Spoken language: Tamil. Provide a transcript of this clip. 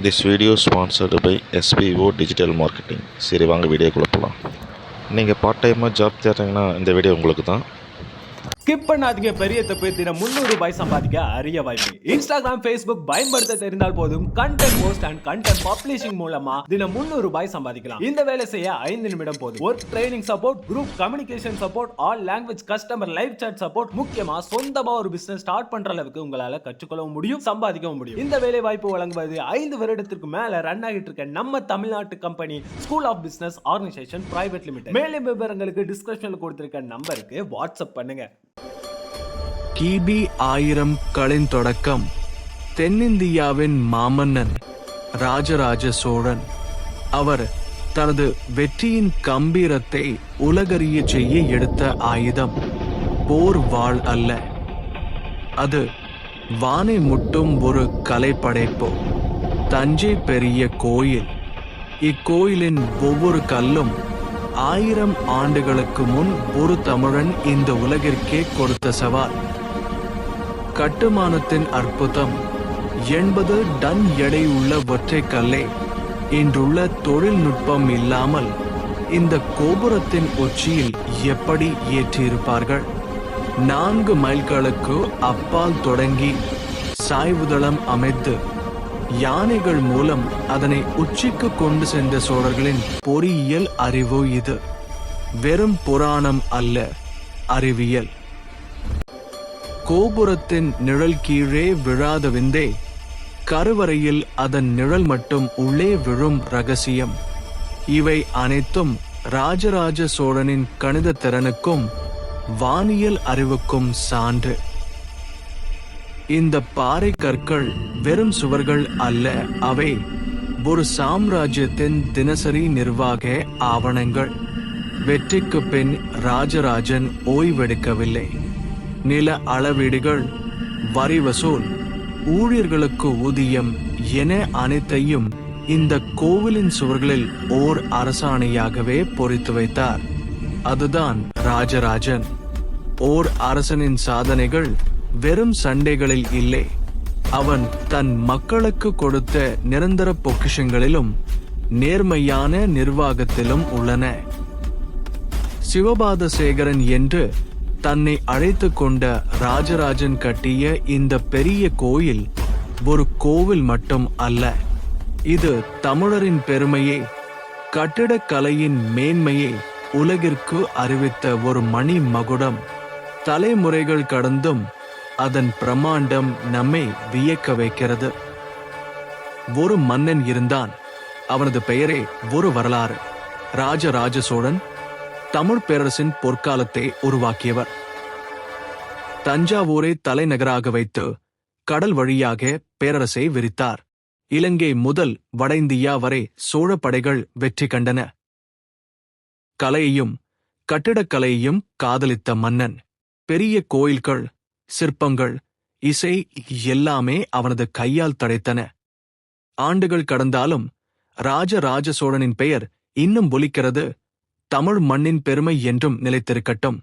This video is sponsored by SBO Digital Marketing. சரி வாங்க வீடியோக்குள்ளே போகலாம். நீங்கள் பார்ட் டைமாக ஜாப் தேடுறீங்கன்னா இந்த வீடியோ உங்களுக்கு தான். ஸ்கிப் பண்ணாதீங்க. பெரிய தப்பு. தினம் 300 ரூபாய் சம்பாதிக்க அரிய வாய்ப்பு. இன்ஸ்டாகிராம், ஃபேஸ்புக் பயன்படுத்த தெரிந்தால் போதும். Content post and content publishing மூலமா தினம் 300 ரூபாய் சம்பாதிக்கலாம். இந்த வேலை செய்ய 5 நிமிடம் போதும். Work training support, group communication support, all language customer live chat support, முக்கியமா சொந்தமா ஒரு பிசினஸ் ஸ்டார்ட் பண்ற அளவுக்கு உங்களால கற்றுக்கொள்ளவும் முடியும், சம்பாதிக்கவும் முடியும். இந்த வேலை வாய்ப்பு வழங்குவது 5 வருடத்திற்கு மேல ரன் ஆகிட்டு இருக்க நம்ம தமிழ்நாட்டு company school of business organisation private limited. மேலும் விவரங்களுக்கு டிஸ்கிரிப்ஷன்ல கொடுத்திருக்க நம்பருக்கு வாட்ஸ்அப் பண்ணுங்க. கிபி 1000களின் தொடக்கம். தென்னிந்தியாவின் மாமன்னன் ராஜராஜ சோழன். அவர் தனது வெற்றியின் கம்பீரத்தை உலகறிய செய்ய எடுத்த ஆயுதம் போர் வாள் அல்ல, அது வானை முட்டும் ஒரு கலைப்படைப்பு. தஞ்சை பெரிய கோயில். இக்கோயிலின் ஒவ்வொரு கல்லும் 1000 ஆண்டுகளுக்கு முன் ஒரு தமிழன் இந்த உலகிற்கே கொடுத்த சவால். கட்டுமானத்தின் அற்புதம். 80 டன் எடை உள்ள ஒற்றை கல்லை இன்றுள்ள தொழில்நுட்பம் இல்லாமல் இந்த கோபுரத்தின் உச்சியில் எப்படி ஏற்றியிருப்பார்கள்? 4 மைல்களுக்கு அப்பால் தொடங்கி சாய்வுதளம் அமைத்து யானைகள் மூலம் அதனை உச்சிக்கு கொண்டு சென்ற சோழர்களின் பொறியியல் அறிவு இது. வெறும் புராணம் அல்ல, அறிவியல். கோபுரத்தின் நிழல் கீழே விழாத விந்தே, கருவறையில் அதன் நிழல் மட்டும் உள்ளே விழும் ரகசியம். இவை அனைத்தும் ராஜராஜ சோழனின் கணித திறனுக்கும் வானியல் அறிவுக்கும் சான்று. இந்த பாறை கற்கள் வெறும் சுவர்கள் அல்ல, அவை ஒரு சாம்ராஜ்யத்தின் தினசரி நிர்வாக ஆவணங்கள். வெற்றிக்கு பின் ராஜராஜன் ஓய்வெடுக்கவில்லை. நில அளவீடுகள், வரி வசூல், ஊழியர்களுக்கு ஊதியம் என அனைத்தையும் இந்த கோவிலின் சுவர்களில் ஓர் அரசாணையாகவே பொறித்து வைத்தார். அதுதான் ராஜராஜன். ஓர் அரசனின் சாதனைகள் வெறும் சண்டைகளில் இல்லை, அவன் தன் மக்களுக்கு கொடுத்த நிரந்தர பொக்கிஷங்களிலும் நேர்மையான நிர்வாகத்திலும் உள்ளன. சிவபாதசேகரன் என்று தன்னை அழைத்து கொண்ட ராஜராஜன் கட்டிய இந்த பெரிய கோயில் ஒரு கோவில் மட்டும் அல்ல, இது தமிழரின் பெருமையை, கட்டிடக்கலையின் மேன்மையை உலகிற்கு அறிவித்த ஒரு மணி மகுடம். தலைமுறைகள் கடந்தும் அதன் பிரமாண்டம் நம்மை வியக்க வைக்கிறது. ஒரு மன்னன் இருந்தான், அவனது பெயரே ஒரு வரலாறு. ராஜராஜ சோழன் தமிழ் பேரரசின் பொற்காலத்தை உருவாக்கியவர். தஞ்சாவூரை தலைநகராக வைத்து கடல் வழியாக பேரரசை விரித்தார். இலங்கை முதல் வட இந்தியா வரை சோழ படைகள் வெற்றி கண்டன. கலையையும் கட்டிடக்கலையையும் காதலித்த மன்னன். பெரிய கோயில்கள், சிற்பங்கள், இசை எல்லாமே அவனது கையால் தடைத்தன. ஆண்டுகள் கடந்தாலும் ராஜராஜ சோழனின் பெயர் இன்னும் ஒலிக்கிறது. தமிழ் மண்ணின் பெருமை என்றும் நிலைத்திருக்கட்டும்.